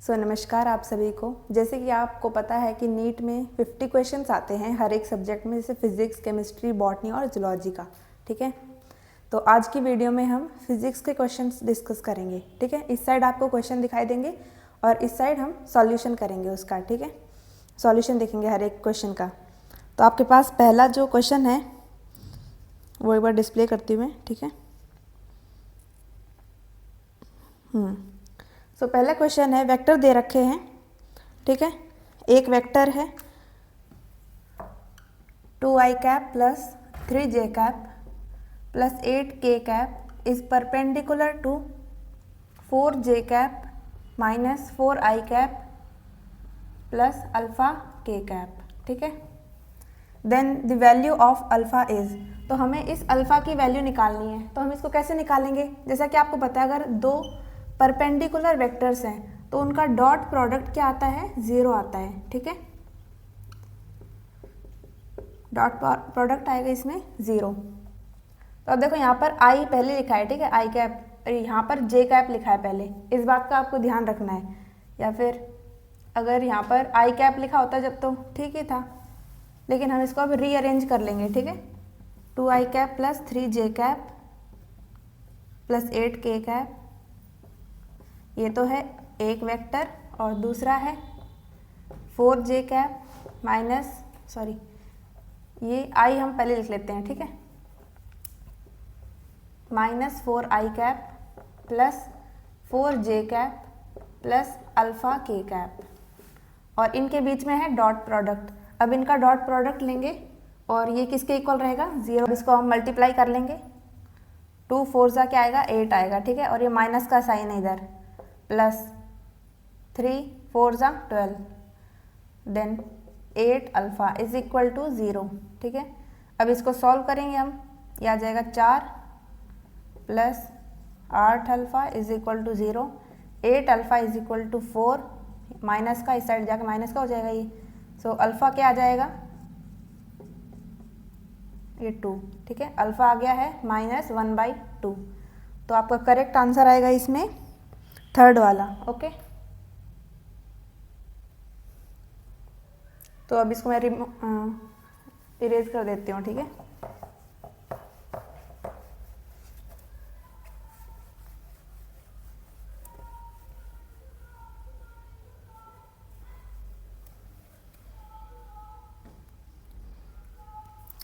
नमस्कार आप सभी को। जैसे कि आपको पता है कि नीट में 50 क्वेश्चंस आते हैं हर एक सब्जेक्ट में, जैसे फिजिक्स, केमिस्ट्री, बॉटनी और जूलॉजी का। ठीक है, तो आज की वीडियो में हम फिजिक्स के क्वेश्चंस डिस्कस करेंगे। ठीक है, इस साइड आपको क्वेश्चन दिखाई देंगे और इस साइड हम सॉल्यूशन करेंगे उसका। ठीक है, सॉल्यूशन देखेंगे हर एक क्वेश्चन का। तो आपके पास पहला जो क्वेश्चन है वो एक बार डिस्प्ले करती हूँ मैं। ठीक है, सो पहला क्वेश्चन है, वेक्टर दे रखे हैं। ठीक है, एक वेक्टर है 2i cap plus 3j cap plus 8k cap is perpendicular to 4j cap minus 4i cap plus alpha k cap. ठीक है, then the value of alpha is, तो हमें इस अल्फ़ा की वैल्यू निकालनी है। तो हम इसको कैसे निकालेंगे? जैसा कि आपको पता है, अगर दो परपेंडिकुलर वेक्टर्स हैं तो उनका डॉट प्रोडक्ट क्या आता है? 0 आता है। ठीक है, डॉट प्रोडक्ट आएगा इसमें 0। तो अब देखो यहाँ पर आई पहले लिखा है। ठीक है, आई कैप, यहाँ पर जे कैप लिखा है पहले, इस बात का आपको ध्यान रखना है। या फिर अगर यहाँ पर आई कैप लिखा होता जब तो ठीक ही था, लेकिन हम इसको अब रीअरेंज कर लेंगे। ठीक है, 2i cap plus 3j cap plus 8k cap, ये तो है एक वेक्टर, और दूसरा है 4j कैप माइनस, सॉरी ये i हम पहले लिख लेते हैं। ठीक है, minus 4i cap plus 4j cap plus alpha k cap, और इनके बीच में है डॉट प्रोडक्ट। अब इनका डॉट प्रोडक्ट लेंगे और ये किसके इक्वल रहेगा? 0। इसको हम मल्टीप्लाई कर लेंगे, 2 4 सा क्या आएगा? 8 आएगा। ठीक है, और ये माइनस का साइन है इधर, प्लस 3 4 सा 12, then 8 alpha is equal to 0। ठीक है, अब इसको सॉल्व करेंगे हम, यह आ जाएगा 4 plus 8 alpha is equal to 0, 8 alpha is equal to 4, minus का इस साइड जाकर माइनस का हो जाएगा ये। सो अल्फ़ा क्या आ जाएगा? ये 2। ठीक है, अल्फ़ा आ गया है माइनस 1/2। तो आपका करेक्ट आंसर आएगा इसमें थर्ड वाला। ओके, तो अब इसको मैं इरेज कर देती हूँ। ठीक है,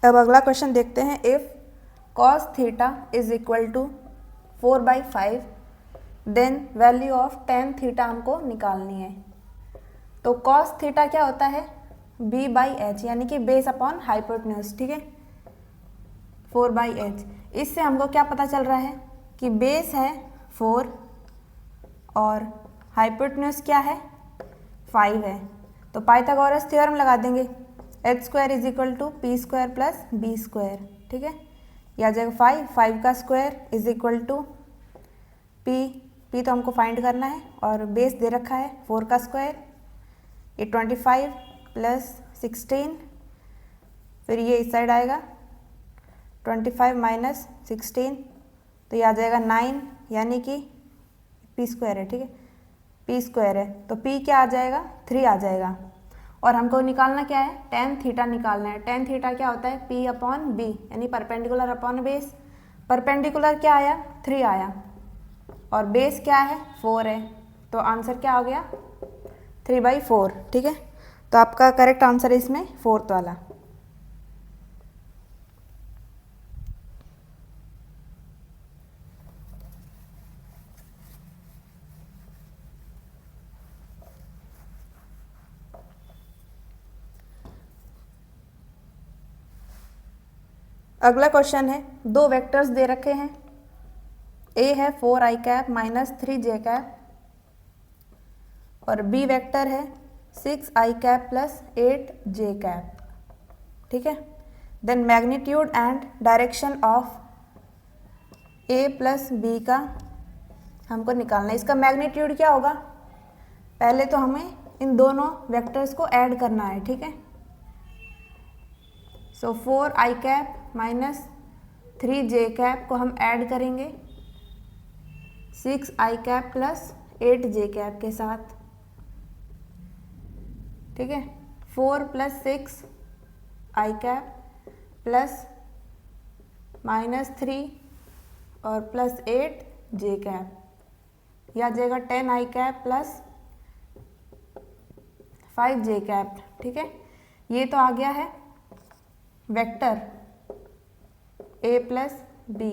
अब अगला क्वेश्चन देखते हैं। If cos theta is equal to 4/5 then value of tan theta हमको निकालनी है। तो cos थीटा क्या होता है? b/h, यानी कि बेस अपॉन हाइपोटेन्यूज। ठीक है, 4/h। इससे हमको क्या पता चल रहा है कि बेस है 4 और हाइपोटेन्यूज क्या है? 5 है। तो पाइथागोरस थ्योरम लगा देंगे, h square is equal to p square plus b square. ठीक है, यह आ जाएगा 5 का square is equal to p तो हमको फाइंड करना है, और बेस दे रखा है 4 का स्क्वायर, ये 25 प्लस 16, फिर ये इस साइड आएगा 25 माइनस 16, तो ये आ जाएगा 9, यानी कि पी स्क्वायर है। ठीक है, पी स्क्वायर है तो पी क्या आ जाएगा? 3 आ जाएगा। और हमको निकालना क्या है? tan थीटा निकालना है। tan थीटा क्या होता है? p अपॉन बी, यानी परपेंडिकुलर अपॉन बेस। परपेंडिकुलर क्या आया? 3 आया, और बेस क्या है? 4 है। तो आंसर क्या हो गया? 3/4। ठीक है, तो आपका करेक्ट आंसर है इसमें फोर्थ वाला। अगला क्वेश्चन है, दो वेक्टर्स दे रखे हैं। ए है 4i cap minus 3j cap, और बी वेक्टर है 6i cap plus 8j cap. ठीक है, then magnitude and direction of a plus b का हमको निकालना है। इसका मैग्नीट्यूड क्या होगा? पहले तो हमें इन दोनों वेक्टर्स को ऐड करना है। ठीक है, सो 4i cap minus 3j cap को हम ऐड करेंगे 6i cap plus 8j cap के साथ, ठीक है, 4 + 6 आई कैप प्लस -3 और +8 जे कैप, यह आ जाएगा 10 आई कैप प्लस 5 जे कैप। ठीक है, ये तो आ गया है वेक्टर a + b।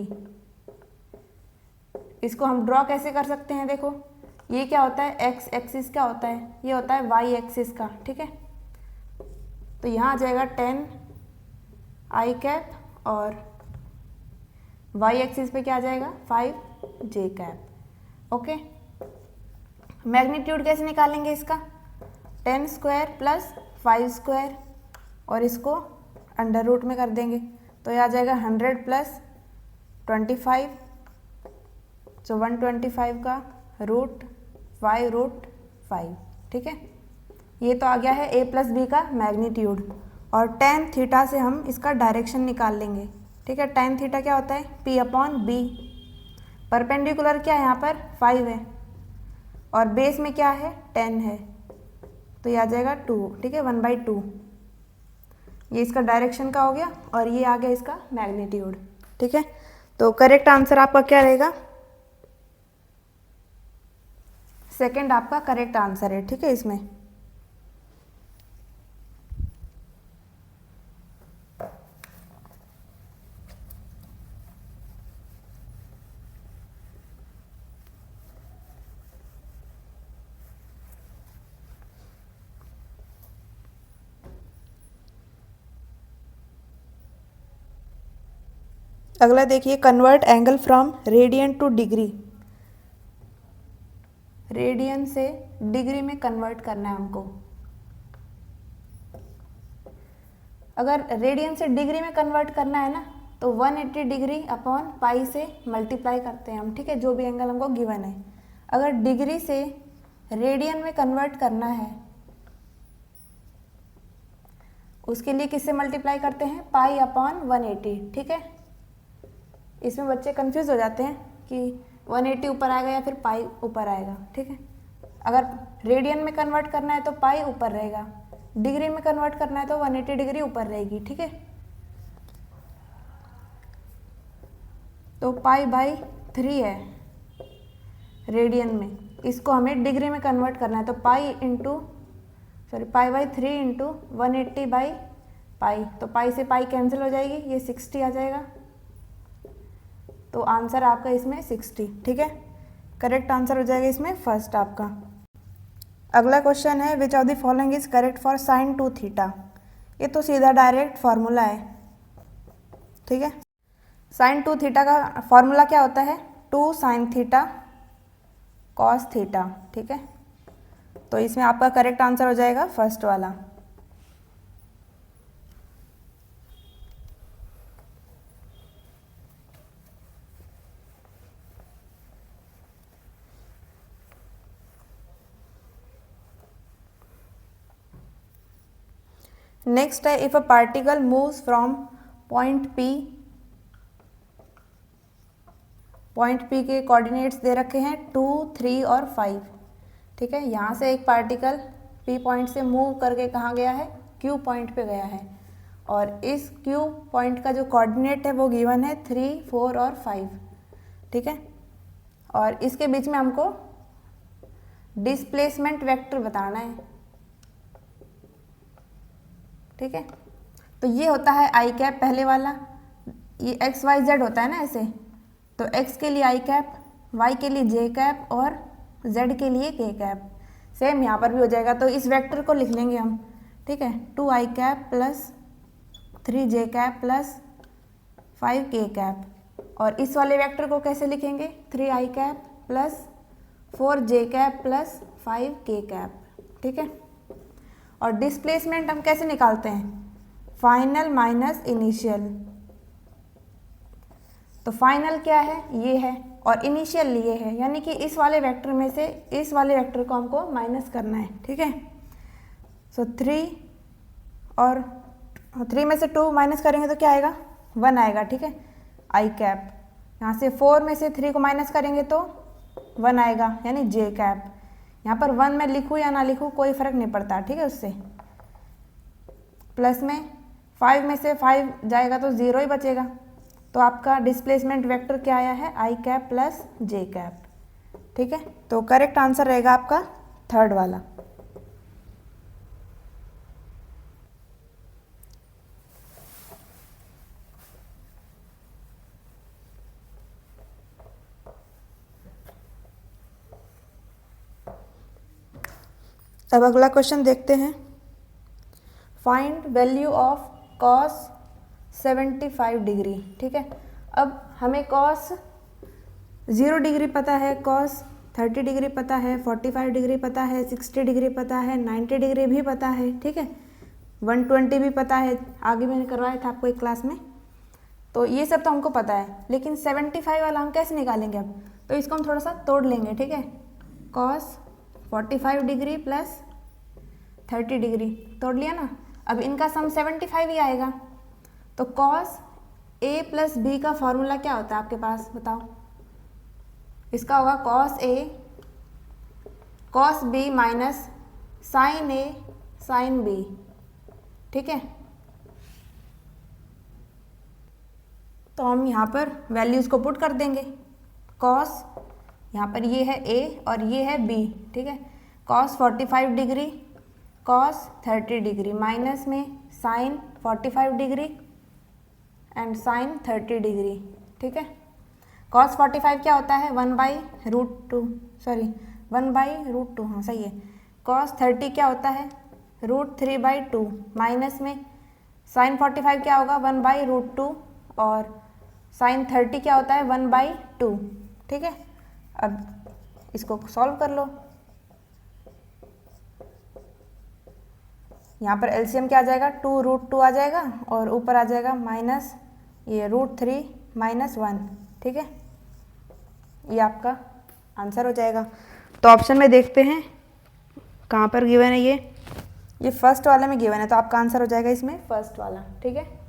इसको हम ड्रॉ कैसे कर सकते हैं, देखो ये क्या होता है, एक्स एक्सिस क्या होता है, ये होता है वाई एक्सिस का। ठीक है, तो यहाँ आ जाएगा 10 आई कैप और वाई एक्सिस पे क्या आ जाएगा 5 जे कैप। ओके, मैग्नीट्यूड कैसे निकालेंगे इसका, 10² + 5² और इसको अंडर रूट में कर देंगे, तो ये आ जाएगा 100 + 25, तो 125 का रूट 5√5। ठीक है, ये तो आ गया है a + b का मैग्नीट्यूड। और tan थीटा से हम इसका डायरेक्शन निकाल लेंगे। ठीक है, tan थीटा क्या होता है, p/b। परपेंडिकुलर क्या है यहाँ पर 5 है और बेस में क्या है 10 है, तो ये आ जाएगा 2। ठीक है, 1/2, ये इसका डायरेक्शन का हो गया और ये आ गया इसका मैग्नीट्यूड। ठीक है, तो करेक्ट आंसर आपका क्या रहेगा, सेकंड आपका करेक्ट आंसर है। ठीक है, इसमें अगला देखिए, convert angle from radian two degree. Radian से डिग्री में कन्वर्ट करना है हमको। अगर रेडियन से डिग्री में कन्वर्ट करना है ना, तो 180 डिग्री अपॉन पाई से मल्टीप्लाई करते हैं हम। ठीक है, जो भी एंगल हमको गिवन है। अगर डिग्री से रेडियन में कन्वर्ट करना है, उसके लिए किससे मल्टीप्लाई करते हैं, π/180। ठीक है, इसमें बच्चे कंफ्यूज हो जाते हैं कि 180 ऊपर आएगा या फिर पाई ऊपर आएगा। ठीक है, अगर रेडियन में कन्वर्ट करना है तो पाई ऊपर रहेगा, डिग्री में कन्वर्ट करना है तो 180 डिग्री ऊपर रहेगी। ठीक है, तो π/3 है रेडियन में, इसको हमें डिग्री में कन्वर्ट करना है, तो π/3 × 180/π, तो पाई से पाई कैंसिल हो जाएगी, ये 60 आ जाएगा। तो आंसर आपका इसमें 60। ठीक है, करेक्ट आंसर हो जाएगा इसमें फर्स्ट आपका। अगला क्वेश्चन है, which of the following is correct for sin 2 theta. ये तो सीधा डायरेक्ट फार्मूला है। ठीक है, sin 2 थीटा का फॉर्मूला क्या होता है, 2 sin थीटा cos थीटा। ठीक है, तो इसमें आपका करेक्ट आंसर हो जाएगा फर्स्ट वाला। नेक्स्ट है, if a particle moves from point P के कोऑर्डिनेट्स दे रखे हैं 2, 3 और 5। ठीक है, यहाँ से एक पार्टिकल P पॉइंट से मूव करके कहाँ गया है, Q पॉइंट पे गया है, और इस Q पॉइंट का जो कोऑर्डिनेट है वो गिवन है 3, 4 और 5। ठीक है, और इसके बीच में हमको डिस्प्लेसमेंट वेक्टर बताना है। ठीक है, तो ये होता है आई कैप पहले वाला, ये एक्स वाई जेड होता है ना ऐसे, तो एक्स के लिए आई कैप, वाई के लिए जे कैप और जेड के लिए के कैप। सेम यहाँ पर भी हो जाएगा, तो इस वेक्टर को लिख लेंगे हम। ठीक है, 2 आई कैप प्लस 3 जे कैप प्लस 5 के कैप। और इस वाले वेक्टर को कैसे लिखेंगे, 3 आई कैप प्लस 4 जे कैप प्लस 5 के कैप। ठीक है, और डिस्प्लेसमेंट हम कैसे निकालते हैं, फाइनल माइनस इनिशियल। तो फाइनल क्या है, ये है, और इनिशियल ये है, यानी कि इस वाले वेक्टर में से इस वाले वेक्टर को हमको माइनस करना है। ठीक है, सो 3 और 3 में से 2 माइनस करेंगे तो क्या आएगा, 1 आएगा। ठीक है, आई कैप, यहाँ से 4 में से 3 को माइनस करेंगे तो 1 आएगा, यानी जे कैप। यहाँ पर 1 मैं लिखूँ या ना लिखूँ कोई फ़र्क नहीं पड़ता। ठीक है, उससे प्लस में 5 में से 5 जाएगा तो 0 ही बचेगा। तो आपका डिस्प्लेसमेंट वेक्टर क्या आया है, आई कैप प्लस जे कैप। ठीक है, तो करेक्ट आंसर रहेगा आपका थर्ड वाला। अब अगला क्वेश्चन देखते हैं। Find value of cos 75 degree. ठीक है, अब हमें कॉस 0 डिग्री पता है, कॉस 30 डिग्री पता है, 45 डिग्री पता है, 60 डिग्री पता है, 90 डिग्री भी पता है। ठीक है, 120 भी पता है, आगे मैंने करवाया था आपको एक क्लास में। तो ये सब तो हमको पता है, लेकिन 75 वाला हम कैसे निकालेंगे अब? तो इसको हम थोड़ा सा तोड़ लेंगे। ठीक है, कॉस 45 डिग्री प्लस 30 डिग्री तोड़ लिया ना। अब इनका सम 75 ही आएगा। तो कॉस ए प्लस बी का फॉर्मूला क्या होता है आपके पास, बताओ? इसका होगा cos A cos B minus sign A sine B. ठीक है, तो हम यहाँ पर वैल्यूज को पुट कर देंगे। कॉस यहाँ पर ये है ए और ये है बी। ठीक है, cos 45 degree cos 30 degree minus में sine 45 degree and sine 30 degree. ठीक है, कॉस 45 क्या होता है, 1/√2, सॉरी 1/√2, हाँ सही है। कॉस 30 क्या होता है, √3/2 माइनस में साइन 45 क्या होगा, 1/√2 और साइन 30 क्या होता है, 1/2। ठीक है, अब इसको सॉल्व कर लो। यहाँ पर एलसीएम क्या आ जाएगा, 2√2 आ जाएगा और ऊपर आ जाएगा माइनस ये √3 माइनस 1। ठीक है, ये आपका आंसर हो जाएगा। तो ऑप्शन में देखते हैं कहाँ पर गिवन है, ये फर्स्ट वाले में गिवन है, तो आपका आंसर हो जाएगा इसमें फर्स्ट वाला। ठीक है,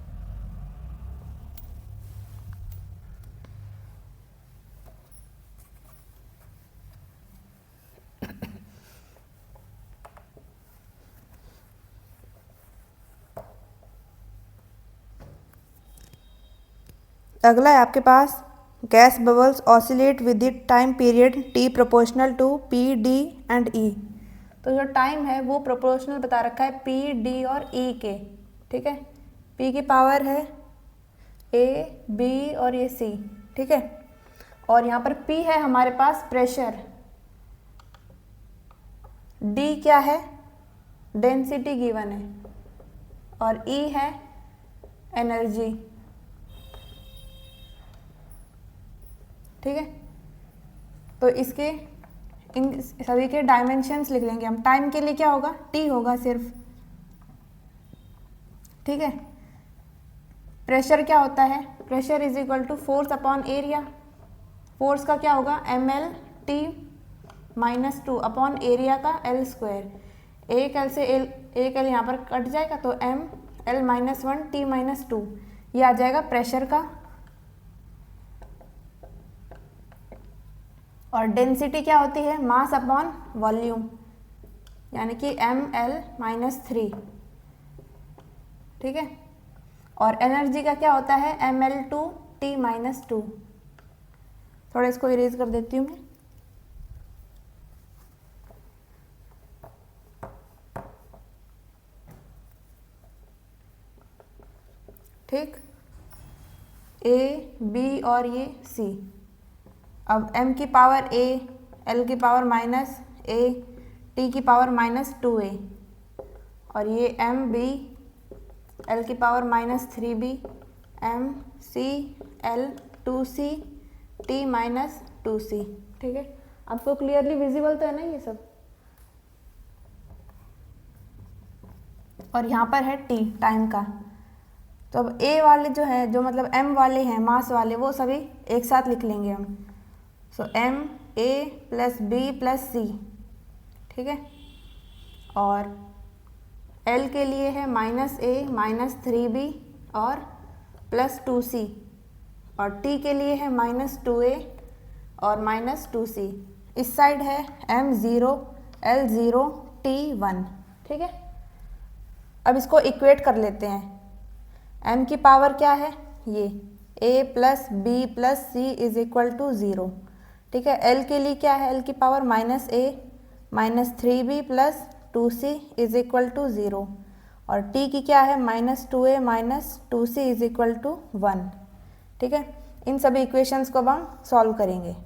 अगला है आपके पास gas bubbles oscillate with the time period T proportional to P D and E. तो जो टाइम है वो प्रोपोर्शनल बता रखा है पी डी और ई के। ठीक है, पी की पावर है ए बी और ये सी। ठीक है, और यहाँ पर पी है हमारे पास प्रेशर, डी क्या है, डेंसिटी गिवन है, और ई है एनर्जी। ठीक है, तो इसके इन सभी के डायमेंशंस लिख लेंगे हम। टाइम के लिए क्या होगा, टी होगा सिर्फ। ठीक है, प्रेशर क्या होता है, pressure is equal to force upon area. Force का क्या होगा, mL/T-2 अपॉन एरिया का L²। एक एल से एक एल यहाँ पर कट जाएगा तो mL-1T-2 ये आ जाएगा प्रेशर का। और डेंसिटी क्या होती है, मास अपॉन वॉल्यूम, यानी कि mL-3। ठीक है, और एनर्जी का क्या होता है, mL/T-2। थोड़ा इसको इरेज कर देती हूँ मैं। ठीक, ए बी और ये सी। अब m की पावर a, l की पावर माइनस a, t की पावर -2a, और ये m b, l की power -3b, m c l 2c t -2c। ठीक है, आपको क्लियरली विजिबल तो है ना ये सब? और यहाँ पर है t टाइम का। तो अब a वाले जो है, जो मतलब m वाले हैं मास वाले, वो सभी एक साथ लिख लेंगे हम। सो m a plus b plus c। ठीक है, और l के लिए है -a -3b और +2c, और t के लिए है -2a और -2c। इस साइड है m0 l0 t1। ठीक है, अब इसको इक्वेट कर लेते हैं। m की पावर क्या है, ये a plus B plus C is equal to 0। ठीक है, l के लिए क्या है, l की power minus a minus 3b plus 2c is equal to 0, और t की क्या है, minus 2a minus 2c is equal to 1। ठीक है, इन सभी इक्वेशंस को अब हम सॉल्व करेंगे।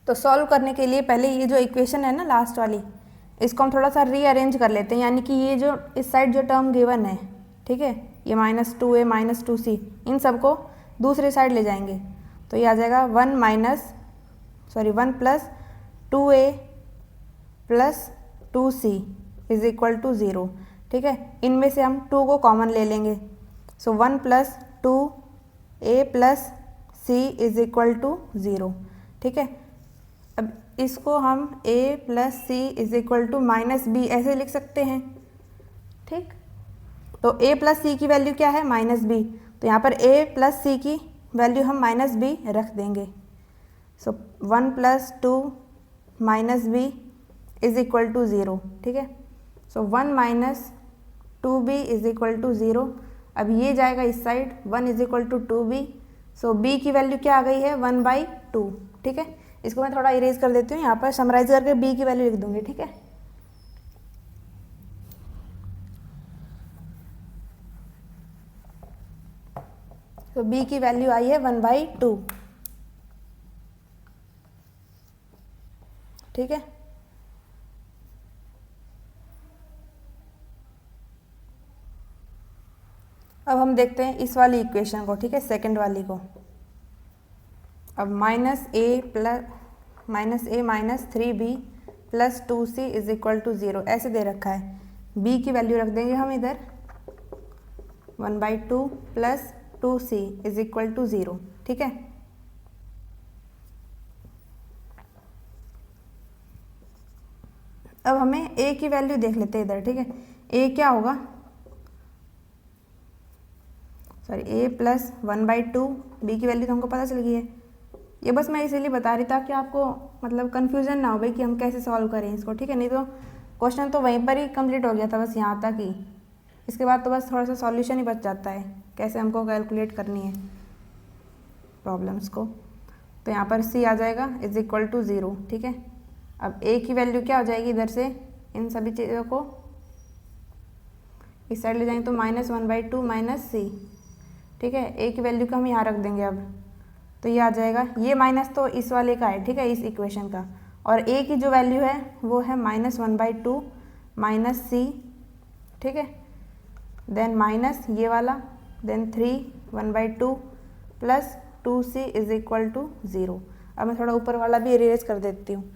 तो सॉल्व करने के लिए पहले ये जो इक्वेशन है ना लास्ट वाली, इसको हम थोड़ा सा रीअरेंज कर लेते हैं, यानी कि ये जो इस साइड जो टर्म गिवन है, ठीक है, ये माइनस 2a माइनस 2c, इन सबको दूसरी साइड ले जाएंगे तो ये आ जाएगा 1 plus 2a plus 2c is equal to 0। ठीक है, इनमें से हम 2 को कॉमन ले लेंगे, so 1 plus 2a plus c is equal to 0। ठीक है, अब इसको हम a plus C is equal to minus b ऐसे लिख सकते हैं। ठीक, तो a प्लस सी की वैल्यू क्या है, माइनस बी, तो यहाँ पर a प्लस सी की वैल्यू हम माइनस बी रख देंगे। So 1 plus 2 minus B is equal to 0। ठीक है, so 1 minus 2b is equal to 0। अब ये जाएगा इस साइड, 1 is equal to 2b, so b की वैल्यू क्या आ गई है, 1/2। ठीक है, इसको मैं थोड़ा इरेज कर देती हूँ, यहाँ पर समराइज करके b की वैल्यू लिख दूंगी। ठीक है, तो b की वैल्यू आई है 1/2। ठीक है, अब हम देखते हैं इस वाली इक्वेशन को। ठीक है, सेकंड वाली को। अब minus a minus 3b plus 2c is equal to 0 ऐसे दे रखा है। b की वैल्यू रख देंगे हम इधर 1/2 plus 2c is equal to 0। ठीक है, अब हमें a की वैल्यू देख लेते हैं इधर। ठीक है, a क्या होगा, a प्लस 1/2, b की वैल्यू तो हमको पता चल गई है। ये बस मैं इसीलिए बता रही था कि आपको मतलब कन्फ्यूज़न ना हो भाई कि हम कैसे सॉल्व करें इसको। ठीक है, नहीं तो क्वेश्चन तो वहीं पर ही कंप्लीट हो गया था, बस यहाँ तक ही। इसके बाद तो बस थोड़ा सा सॉल्यूशन ही बच जाता है, कैसे हमको कैलकुलेट करनी है प्रॉब्लम्स को। तो यहाँ पर c आ जाएगा इज इक्वल टू 0। ठीक है, अब a की वैल्यू क्या हो जाएगी, इधर से इन सभी चीज़ों को इस साइड ले जाएंगे तो माइनस 1/2 माइनस c। ठीक है, a की वैल्यू को हम यहाँ रख देंगे। अब तो ये आ जाएगा, ये माइनस तो इस वाले का है। ठीक है, इस इक्वेशन का, और a की जो वैल्यू है वो है माइनस 1/2 माइनस c। ठीक है, देन माइनस ये वाला, then 1/2 plus 2c is equal to 0। अब मैं थोड़ा ऊपर वाला भी इरेज कर देती हूँ।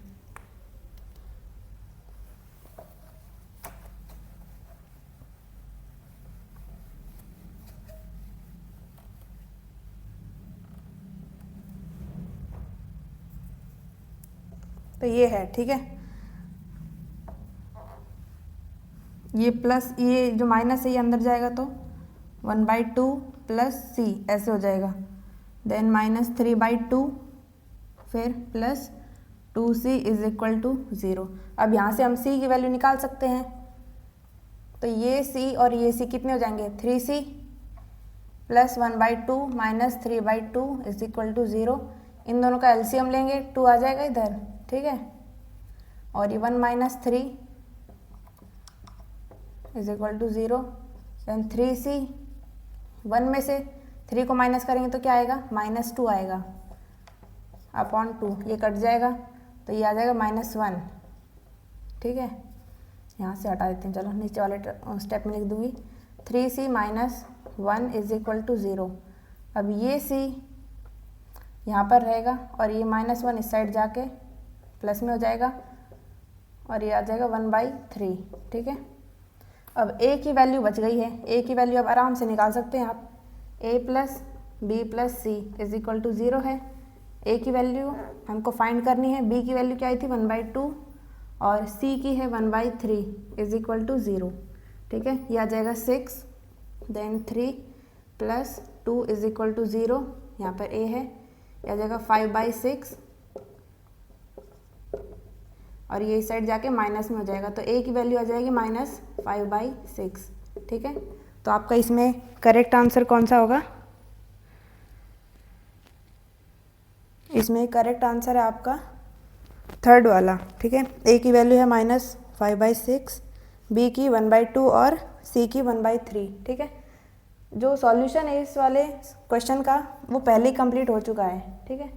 तो ये है। ठीक है, ये प्लस ये जो माइनस है ये अंदर जाएगा तो 1/2 प्लस c ऐसे हो जाएगा, देन माइनस 3/2 फिर plus 2c is equal to 0। अब यहाँ से हम c की वैल्यू निकाल सकते हैं, तो ये c और ये c कितने हो जाएंगे, 3c plus 1/2 minus 3/2 is equal to 0। इन दोनों का एलसीएम लेंगे, 2 आ जाएगा इधर। ठीक है, और ये 1 minus 3 is equal to 0, then 3c, 1 में से 3 को माइनस करेंगे तो क्या आएगा, माइनस 2 आएगा अपॉन 2, ये कट जाएगा तो ये आ जाएगा -1। ठीक है, यहाँ से हटा देते हैं, चलो नीचे वाले स्टेप में लिख दूंगी 3c minus 1 is equal to 0। अब ये c यहाँ पर रहेगा और ये -1 इस साइड जाके प्लस में हो जाएगा और ये आ जाएगा 1/3। ठीक है, अब a की वैल्यू बच गई है, a की वैल्यू अब आराम से निकाल सकते हैं आप। a plus B plus C is equal to 0 है। a की वैल्यू हमको फाइंड करनी है, b की वैल्यू क्या आई थी 1/2 और c की है 1/3 इज इक्वल टू 0। ठीक है, ये आ जाएगा 6, then 3 plus 2 is equal to 0, यहाँ पर a है, ये आ जाएगा 5/6, और ये इस साइड जाके माइनस में हो जाएगा, तो a की वैल्यू आ जाएगी -5/6। ठीक है, तो आपका इसमें करेक्ट आंसर कौन सा होगा? इसमें करेक्ट आंसर है आपका थर्ड वाला। ठीक है, a की वैल्यू है -5/6, b की 1/2 और c की 1/3। ठीक है, जो सॉल्यूशन है इस वाले क्वेश्चन का वो पहले ही कंप्लीट हो चुका है। ठीक है,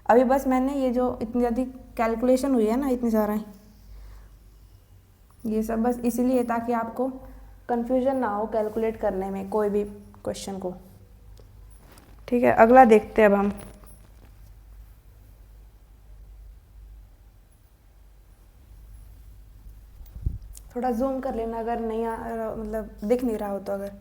अभी बस मैंने ये जो इतनी ज़्यादा कैलकुलेशन हुई है ना, इतनी सारा ये सब बस इसीलिए है ताकि आपको कन्फ्यूजन ना हो कैलकुलेट करने में कोई भी क्वेश्चन को। ठीक है, अगला देखते हैं अब हम। थोड़ा जूम कर लेना अगर नहीं मतलब दिख नहीं रहा हो तो। अगर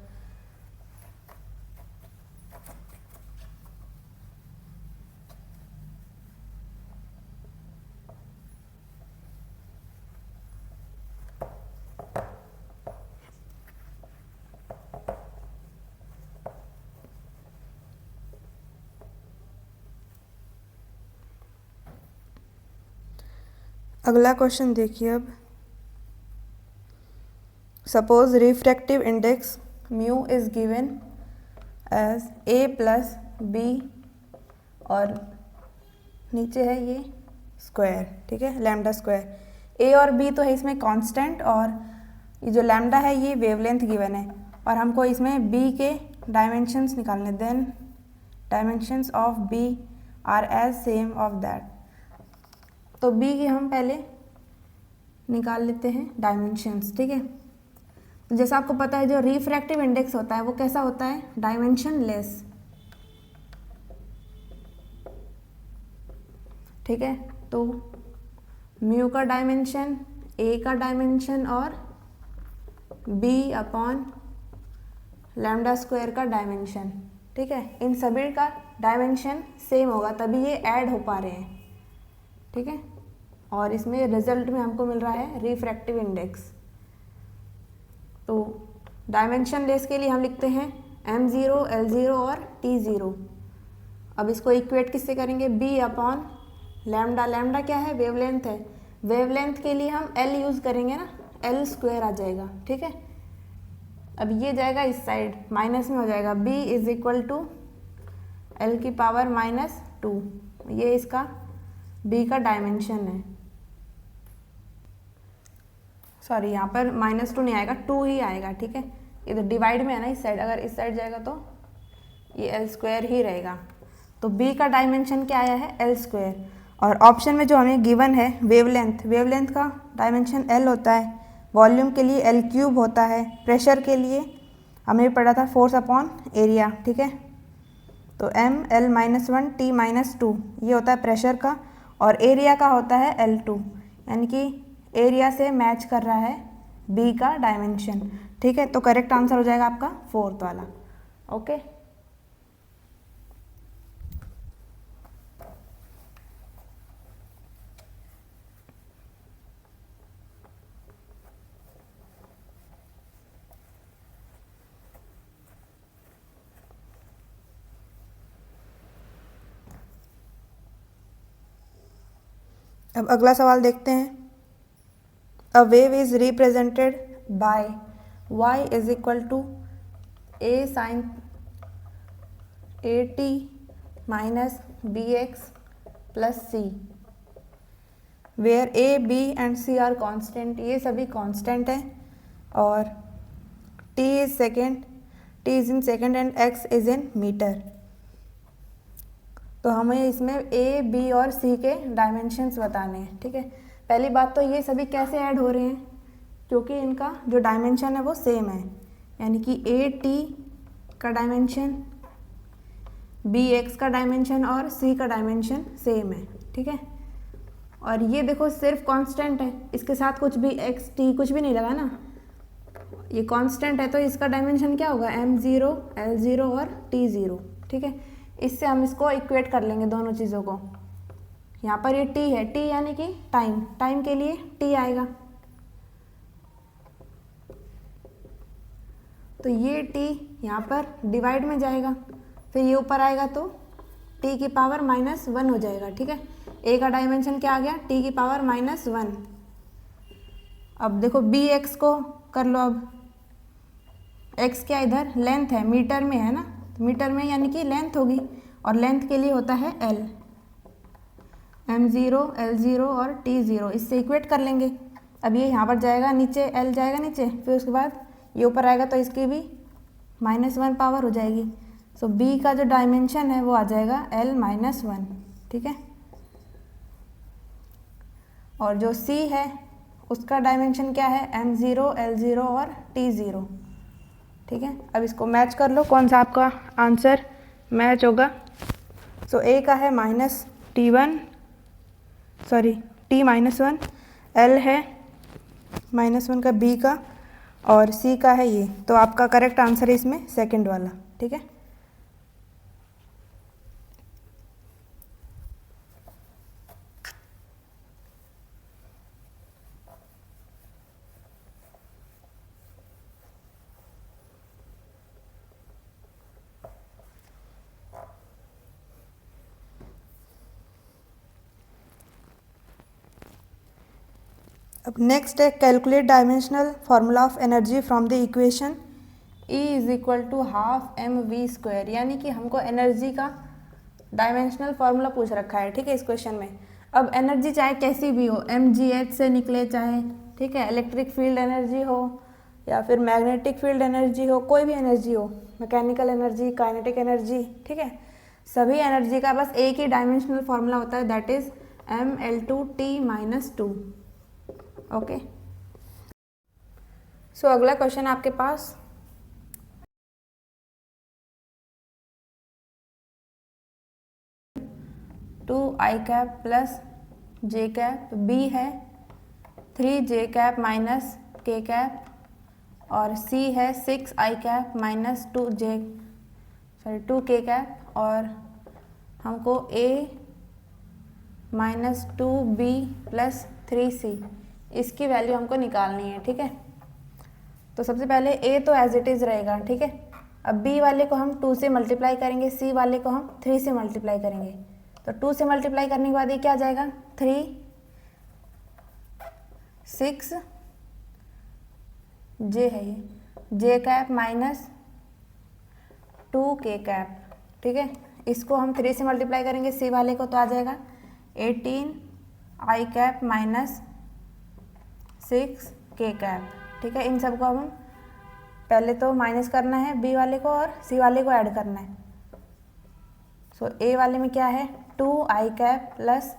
अगला क्वेश्चन देखिए अब। Suppose refractive index mu is given as a + b और नीचे है ये स्क्वायर। ठीक है, लैम्डा स्क्वायर। a और b तो है इसमें कांस्टेंट, और ये जो लैम्डा है ये वेवलेंथ गिवन है, और हमको इसमें b के डायमेंशंस निकालने। Then dimensions of b are as same of that. तो b के हम पहले निकाल लेते हैं डायमेंशंस। ठीक है, तो जैसा आपको पता है जो रिफ्रैक्टिव इंडेक्स होता है वो कैसा होता है? Dimension less. ठीक है, तो म्यू का डायमेंशन, a का डायमेंशन और b/, लैम्डा स्क्वायर का डायमेंशन। ठीक है, इन सभी का डायमेंशन सेम होगा तभी ये ऐड हो पा रहे हैं। ठीक है, और इसमें रिजल्ट में हमको मिल रहा है रिफ्रैक्टिव इंडेक्स। तो डायमेंशन लेस के लिए हम लिखते हैं m0, l0 और t0। अब इसको इक्वेट किससे करेंगे? b/, lambda. लैम्डा क्या है? वेवलेंथ है। वेवलेंथ के लिए हम l यूज़ करेंगे ना, l² आ जाएगा। ठीक है, अब ये जाएगा इस साइड, माइनस में हो जाएगा। b = l⁻²। ये इसका b का डायमेंशन है। सॉरी, यहाँ पर -2 नहीं आएगा, 2 ही आएगा। ठीक है, इधर डिवाइड में है ना इस साइड, अगर इस साइड जाएगा तो ये l² ही रहेगा। तो b का डायमेंशन क्या आया है? l²। और ऑप्शन में जो हमें गिवन है वेवलेंथ, वेवलेंथ का डायमेंशन l होता है, वॉल्यूम के लिए l³ होता है, प्रेशर के लिए हमें पढ़ा था फोर्स/एरिया। ठीक है, तो m l-1 t-2 ये होता है प्रेशर का, और एरिया का होता है l2, यानी कि एरिया से मैच कर रहा है b का डायमेंशन। ठीक है, तो करेक्ट आंसर हो जाएगा आपका फोर्थ वाला। ओके, अब अगला सवाल देखते हैं। A wave is represented by y = a sin at - bx + c, where a, b and c are constant. ये सभी कांस्टेंट है, और t is in second and x is in meter. तो हमें इसमें a, b और c के dimensions बताने हैं। ठीक है, पहली बात तो ये सभी कैसे ऐड हो रहे हैं? क्योंकि इनका जो डायमेंशन है वो सेम है, यानी कि a t का डायमेंशन, b x का डायमेंशन और c का डायमेंशन सेम है। ठीक है, और ये देखो सिर्फ कांस्टेंट है, इसके साथ कुछ भी x t कुछ भी नहीं लगा ना, ये कांस्टेंट है, तो इसका डायमेंशन क्या होगा? m0, l0 और t0। ठीक है, इससे हम इसको इक्वेट कर लेंगे दोनों चीज़ों को। यहाँ पर ये t है, t यानी कि टाइम, टाइम के लिए t आएगा, तो ये t यहाँ पर डिवाइड में जाएगा, फिर ये ऊपर आएगा तो t⁻⁻1 हो जाएगा। ठीक है, ए का डायमेंशन क्या आ गया, टी की पावर -1। अब देखो बी एक्स को कर लो। अब एक्स क्या इधर लेंथ है, मीटर में है ना, तो मीटर में यानी कि लेंथ होगी, और लेंथ के लिए होता है एल, m0 l0 और t0, इससे इक्वेट कर लेंगे। अब ये यहाँ पर जाएगा नीचे, एल जाएगा नीचे, फिर उसके बाद ये ऊपर आएगा तो इसकी भी -1 पावर हो जाएगी। सो बी का जो डायमेंशन है वो आ जाएगा l-1, ठीक है। और जो सी है उसका डायमेंशन क्या है, m0 l0 और t0, ठीक है। अब इसको मैच कर लो, कौन सा आपका आंसर मैच होगा। सो ए का है -t1 सॉरी t-1, एल है -1 का बी का, और सी का है ये, तो आपका करेक्ट आंसर है इसमें सेकंड वाला, ठीक है। अब नेक्स्ट है calculate dimensional formula of energy from the equation E = ½ mv², यानी कि हमको एनर्जी का डायमेंशनल फार्मूला पूछ रखा है, ठीक है, इस क्वेश्चन में। अब एनर्जी चाहे कैसी भी हो, mgh से निकले चाहे, ठीक है, इलेक्ट्रिक फील्ड एनर्जी हो या फिर मैग्नेटिक फील्ड एनर्जी हो, कोई भी एनर्जी हो, मैकेनिकल एनर्जी, काइनेटिक एनर्जी, ठीक है, सभी एनर्जी का बस एक ही डायमेंशनल फार्मूला होता है, दैट इज mL2T-2, ओके। सो अगला क्वेश्चन आपके पास i cap plus j cap, b है 3j cap minus k cap, और c है 6i cap minus 2k cap, और हमको a -2b प्लस 3c इसकी वैल्यू हमको निकालनी है, ठीक है। तो सबसे पहले a तो एज इट इज़ रहेगा, ठीक है। अब b वाले को हम 2 से मल्टीप्लाई करेंगे, c वाले को हम 3 से मल्टीप्लाई करेंगे। तो 2 से मल्टीप्लाई करने के बाद ये क्या आ जाएगा, 3 6 j है, ये j cap minus 2k cap, ठीक है। इसको हम 3 से मल्टीप्लाई करेंगे c वाले को, तो आ जाएगा 18i cap minus 6k cap, ठीक है। इन सबको हम पहले तो माइनस करना है b वाले को और c वाले को ऐड करना है। सो a वाले में क्या है, 2i cap plus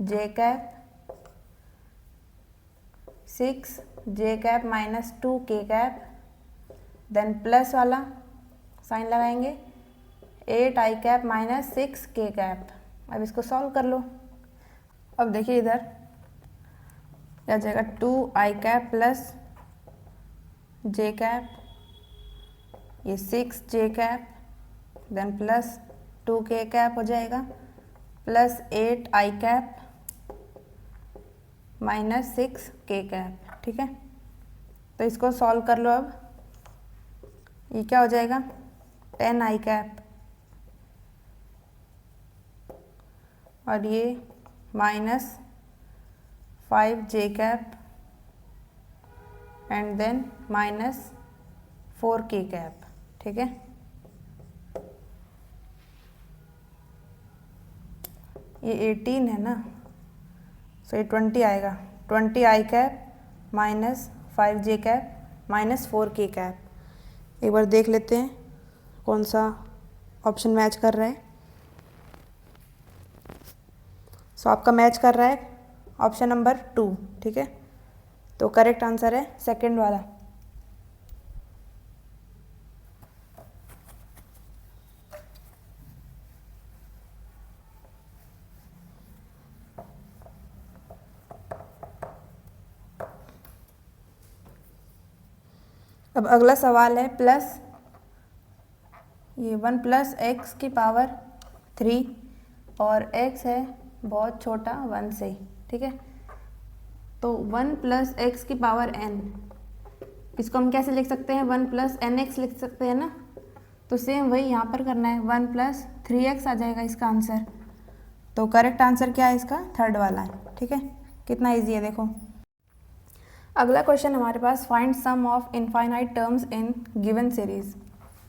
j cap 6j cap minus 2k cap, then plus वाला साइन लगाएंगे 8i cap minus 6k cap. अब इसको सॉल्व कर लो। अब देखिए इधर क्या जाएगा, 2i cap plus j cap, ये 6j cap, then plus 2k cap हो जाएगा, plus 8i cap minus 6k cap, ठीक है। तो इसको सॉल्व कर लो। अब ये क्या हो जाएगा, 10i कैप, और ये minus 5j cap, and then minus 4k cap, ठीक है। ये 18 है ना, सो ये 20 आएगा, 20i cap minus 5j cap minus 4k cap. एक बार देख लेते हैं कौन सा ऑप्शन मैच कर रहा है। सो आपका मैच कर रहा है ऑप्शन नंबर 2, ठीक है। तो करेक्ट आंसर है सेकंड वाला। अब अगला सवाल है प्लस, ये 1 + x की पावर 3 और x है बहुत छोटा 1 से, ठीक है। तो 1 + x की पावर n, इसको हम कैसे लिख सकते हैं, 1 + nx लिख सकते हैं ना। तो सेम वही यहाँ पर करना है, 1 + 3x आ जाएगा इसका आंसर। तो करेक्ट आंसर क्या है इसका? थर्ड वाला है। ठीक है, कितना ईजी है देखो। अगला क्वेश्चन हमारे पास, find sum of infinite terms in given series.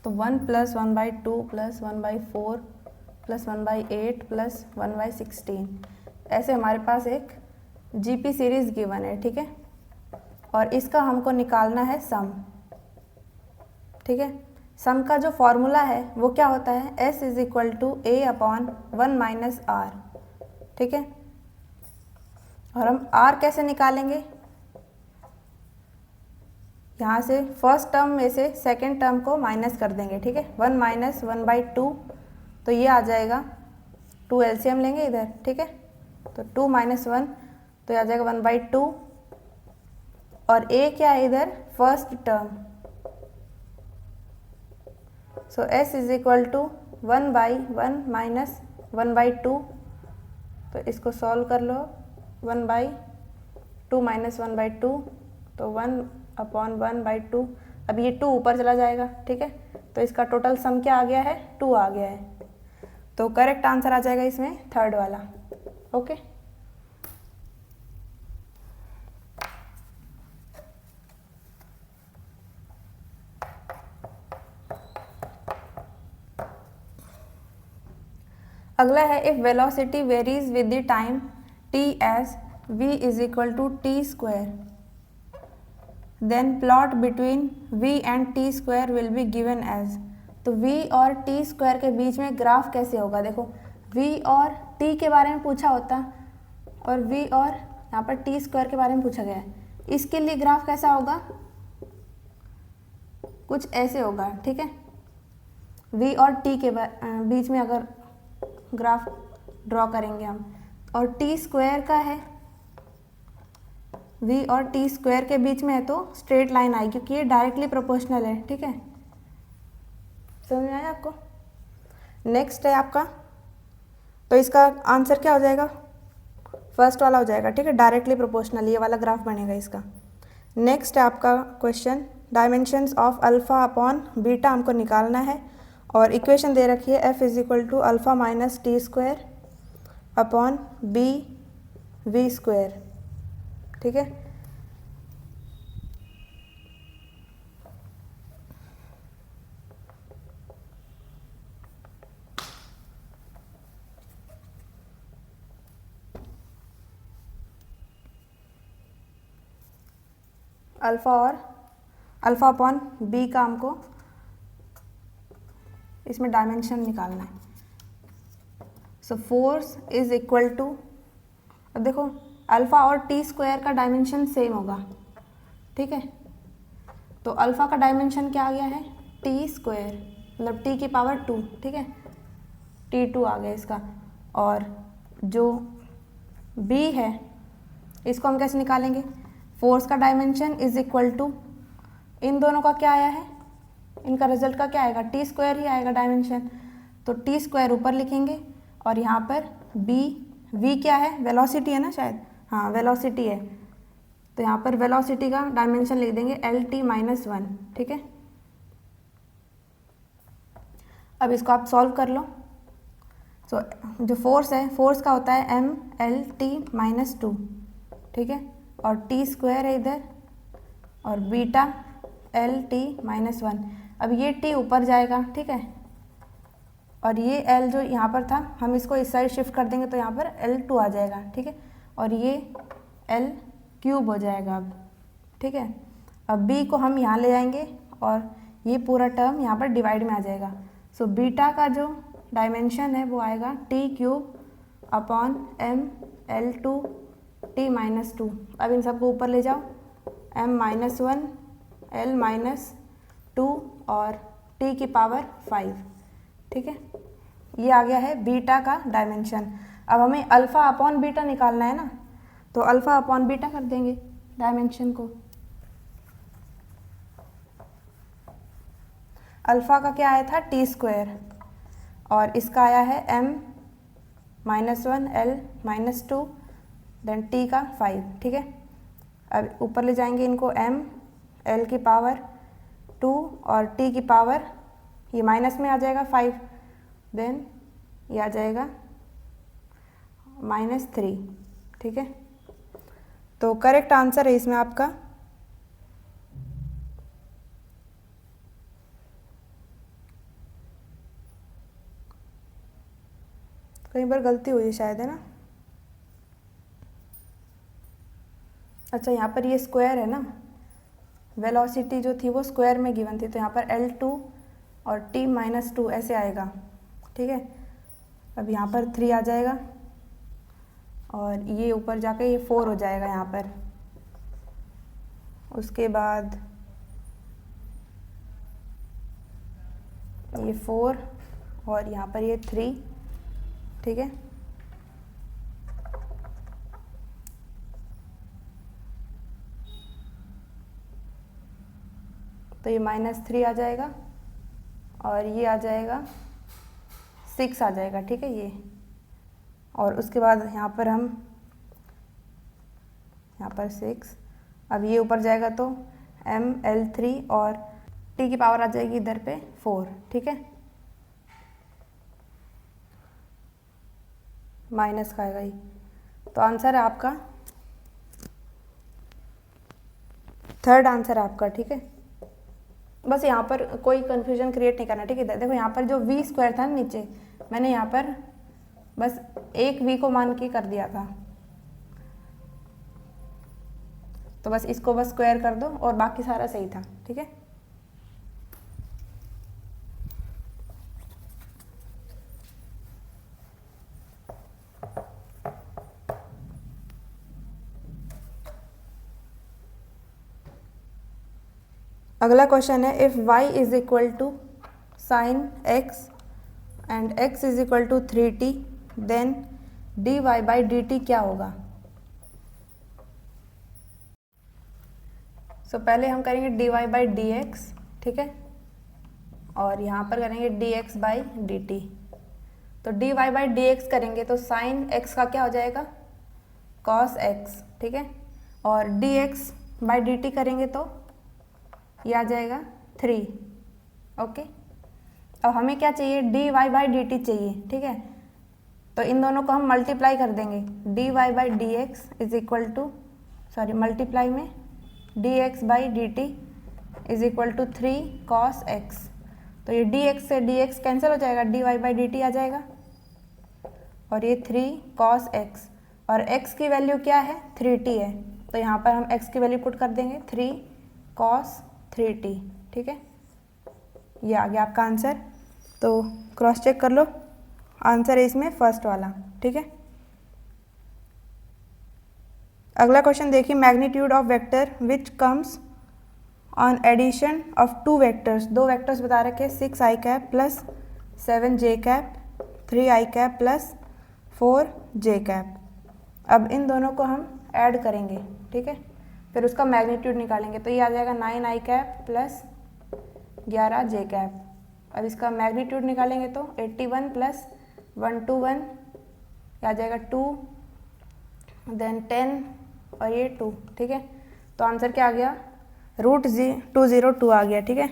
तो 1 + 1/2 + 1/4 + 1/8 + 1/16 ऐसे हमारे पास एक जीपी सीरीज गिवन है। ठीक है, और इसका हमको निकालना है सम। ठीक है, सम का जो फॉर्मूला है वो क्या होता है? S = A/1 - R। ठीक है, और हम R कैसे निकालेंगे? यहाँ से फर्स्ट टर्म में से सेकेंड टर्म को माइनस कर देंगे। ठीक है, 1 - 1/2 तो ये आ जाएगा, 2 एलसीएम लेंगे इधर। ठीक है, तो 2 - 1 तो ये आ जाएगा 1/2, और A क्या है इधर? First term. सो S = 1/1 - 1/2, तो इसको सॉल्व कर लो। 1/2 - 1/2 तो 1/1/2। अब ये 2 ऊपर चला जाएगा। ठीक है, तो इसका टोटल सम क्या आ गया है? 2 आ गया है। तो करेक्ट आंसर आ जाएगा इसमें थर्ड वाला। ओके, अगला है, if velocity varies with the time t as v = t², then plot between v and t² will be given as. तो v और t² के बीच में ग्राफ कैसे होगा? देखो, v और t के बारे में पूछा होता, और v और यहाँ पर t² के बारे में पूछा गया है। इसके लिए ग्राफ कैसा होगा? कुछ ऐसे होगा। ठीक है, v और t के बीच में अगर ग्राफ ड्रॉ करेंगे हम, और t² का है, v और t² के बीच में है तो स्ट्रेट लाइन आएगी, क्योंकि ये डायरेक्टली प्रोपोर्शनल है। ठीक है, समझ में आया आपको? नेक्स्ट है आपका, तो इसका आंसर क्या हो जाएगा? फर्स्ट वाला हो जाएगा। ठीक है, डायरेक्टली प्रोपोर्शनल, ये वाला ग्राफ बनेगा इसका। नेक्स्ट है आपका क्वेश्चन, डायमेंशंस ऑफ α/β हमको निकालना है, और इक्वेशन दे रखी है F = α - t²/bv²। ठीक है, α/b का हमको इसमें डायमेंशन निकालना है। So force is equal to, अब देखो अल्फ़ा और t² का डायमेंशन सेम होगा। ठीक है, तो अल्फ़ा का डायमेंशन क्या आ गया है? t², मतलब t की पावर 2। ठीक है, t2 आ गया इसका। और जो b है इसको हम कैसे निकालेंगे? फोर्स का डायमेंशन इज इक्वल टू, इन दोनों का क्या आया है? इनका रिजल्ट का क्या आएगा? t² ही आएगा डायमेंशन, तो t² ऊपर लिखेंगे, और यहाँ पर v क्या है? वेलोसिटी है ना शायद, हाँ वेलोसिटी है, तो यहाँ पर वेलोसिटी का डायमेंशन लिख देंगे LT - 1। ठीक है, अब इसको आप सॉल्व कर लो। सो जो फोर्स है, फोर्स का होता है MLT - 2। ठीक है, और t² है इधर, और बीटा LT - 1। अब ये t ऊपर जाएगा। ठीक है, और ये L जो यहाँ पर था, हम इसको इस साइड शिफ्ट कर देंगे तो यहाँ पर L2 आ जाएगा। ठीक है, और ये L³ हो जाएगा अब। ठीक है, अब b को हम यहाँ ले जाएंगे, और ये पूरा टर्म यहाँ पर डिवाइड में आ जाएगा। सो बीटा का जो डायमेंशन है वो आएगा t³/m L2 t - 2। अब इन सबको ऊपर ले जाओ, m - 1 L - 2 और t की पावर 5। ठीक है, ये आ गया है बीटा का डायमेंशन। अब हमें α/β निकालना है ना, तो α/β कर देंगे डायमेंशन को। अल्फ़ा का क्या आया था? t², और इसका आया है m - 1 L - 2 देन t का 5। ठीक है, अब ऊपर ले जाएंगे इनको, m L की पावर 2 और t की पावर, ये माइनस में आ जाएगा 5, देन ये आ जाएगा -3, ठीक है। तो करेक्ट आंसर है इसमें आपका कई बार गलती हुई शायद, है ना। अच्छा, यहाँ पर ये स्क्वायर है ना, वेलोसिटी जो थी वो स्क्वायर में गिवन थी, तो यहाँ पर L2 और t-2 ऐसे आएगा, ठीक है। अब यहाँ पर 3 आ जाएगा और ये ऊपर जाके ये 4 हो जाएगा यहाँ पर। उसके बाद ये 4 और यहाँ पर ये 3, ठीक है। तो ये -3 आ जाएगा और ये आ जाएगा 6 आ जाएगा, ठीक है ये। और उसके बाद यहाँ पर हम यहाँ पर 6, अब ये ऊपर जाएगा तो ml3 और t की पावर आ जाएगी इधर पे 4, ठीक है। माइनस का आएगा ये, तो आंसर है आपका थर्ड आंसर है आपका, ठीक है। बस यहाँ पर कोई कन्फ्यूजन क्रिएट नहीं करना, ठीक है। देखो यहाँ पर जो v स्क्वायर था ना नीचे, मैंने यहाँ पर बस एक v को मान के कर दिया था, तो बस इसको बस स्क्वायर कर दो और बाकी सारा सही था, ठीक है। अगला क्वेश्चन है, if y is equal to sine x and x is equal to 3t then dy by dt क्या होगा। सो पहले हम करेंगे dy बाई dx, ठीक है, और यहाँ पर करेंगे dx बाई dt। तो dy बाई dx करेंगे तो साइन x का क्या हो जाएगा, cos x, ठीक है, और dx बाई dt करेंगे तो ये आ जाएगा 3, ओके। अब हमें क्या चाहिए, dy बाई dt चाहिए, ठीक है। तो इन दोनों को हम मल्टीप्लाई कर देंगे, dy by dx is equal to, sorry multiply में dx by dt is equal to 3 cos x। तो ये dx से dx कैंसिल हो जाएगा, dy बाई dt आ जाएगा और ये 3 cos x, और x की वैल्यू क्या है, 3t है, तो यहाँ पर हम x की वैल्यू पुट कर देंगे 3 cos 3t, ठीक है। ये आ गया आपका आंसर, तो क्रॉस चेक कर लो, आंसर है इसमें फर्स्ट वाला, ठीक है। अगला क्वेश्चन देखिए, magnitude of vector which comes on addition of two vectors, दो वेक्टर्स बता रखे 6i cap plus 7j cap 3i cap plus 4j cap. अब इन दोनों को हम ऐड करेंगे, ठीक है, फिर उसका मैग्नीट्यूड निकालेंगे, तो ये आ जाएगा 9i cap plus 11j cap. अब इसका मैग्नीट्यूड निकालेंगे तो 81 प्लस 121 आ जाएगा 2, देन 10 और ये 2, ठीक है। तो आंसर क्या आ गया, √202 आ गया, ठीक है।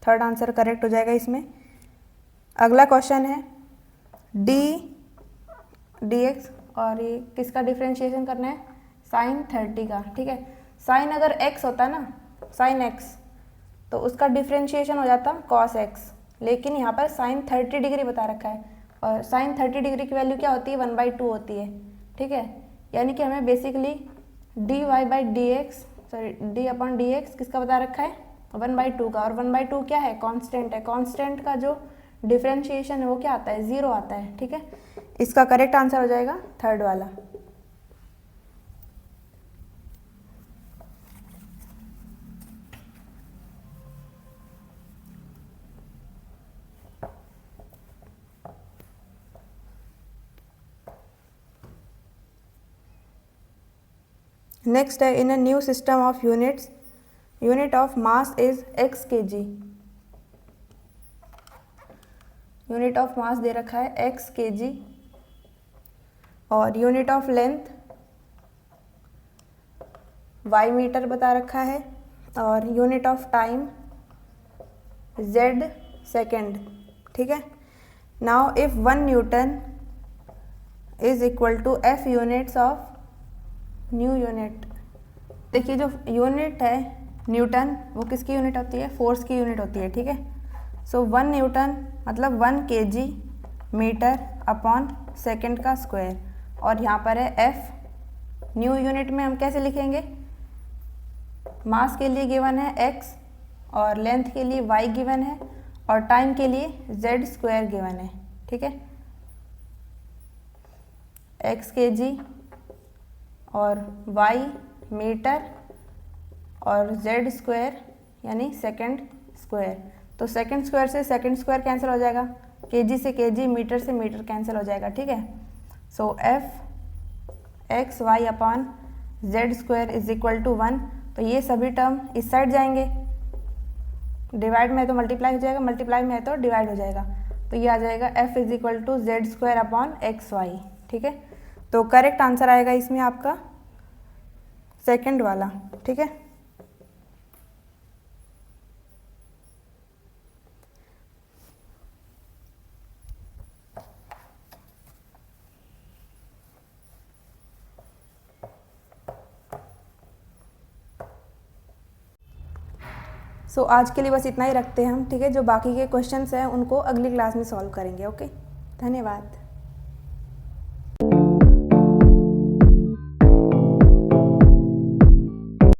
थर्ड आंसर करेक्ट हो जाएगा इसमें। अगला क्वेश्चन है dx और ये किसका डिफ्रेंशिएशन करना है, साइन 30 का, ठीक है। साइन अगर x होता ना, साइन x, तो उसका डिफ्रेंशिएशन हो जाता cos x, लेकिन यहाँ पर साइन 30 डिग्री बता रखा है और साइन 30 डिग्री की वैल्यू क्या होती है, 1/2 होती है, ठीक है। यानी कि हमें basically dy by dx, sorry d/dx किसका बता रखा है, 1/2 का, और 1/2 क्या है, कांस्टेंट है। कांस्टेंट का जो डिफ्रेंशिएशन है वो क्या आता है, 0 आता है, ठीक है। इसका करेक्ट आंसर हो जाएगा थर्ड वाला। नेक्स्ट है, in a new system of units unit of mass is x kg। Unit of mass दे रखा है x kg और unit of length y metre बता रखा है और unit of time z second, ठीक है। Now if 1 newton is equal to F units of new unit. देखिए जो यूनिट है न्यूटन, वो किसकी यूनिट होती है? फोर्स की यूनिट होती है, ठीक है। सो 1 न्यूटन मतलब 1 kg मीटर अपॉन सेकेंड का स्क्वायर, और यहाँ पर है एफ। न्यू यूनिट में हम कैसे लिखेंगे? मास के लिए गिवन है x, और लेंथ के लिए y गिवन है, और टाइम के लिए z स्क्वायर गिवन है, ठीक है। x kg और y मीटर और z स्क्वायर यानी सेकंड स्क्वायर। तो सेकंड स्क्वायर से सेकंड स्क्वायर कैंसिल हो जाएगा, kg से kg, मीटर से मीटर कैंसिल हो जाएगा, ठीक है। So F X Y upon Z square is equal to 1। तो ये सभी टर्म इस साइड जाएंगे, डिवाइड में है तो मल्टीप्लाई हो जाएगा, मल्टीप्लाई में है तो डिवाइड हो जाएगा। तो ये आ जाएगा F is equal to Z square upon X Y, ठीक है। तो करेक्ट आंसर आएगा इसमें आपका सेकंड वाला, ठीक है। सो आज के लिए बस इतना ही रखते हैं हम, ठीक है। जो बाकी के क्वेश्चंस हैं उनको अगली क्लास में सॉल्व करेंगे। ओके, धन्यवाद।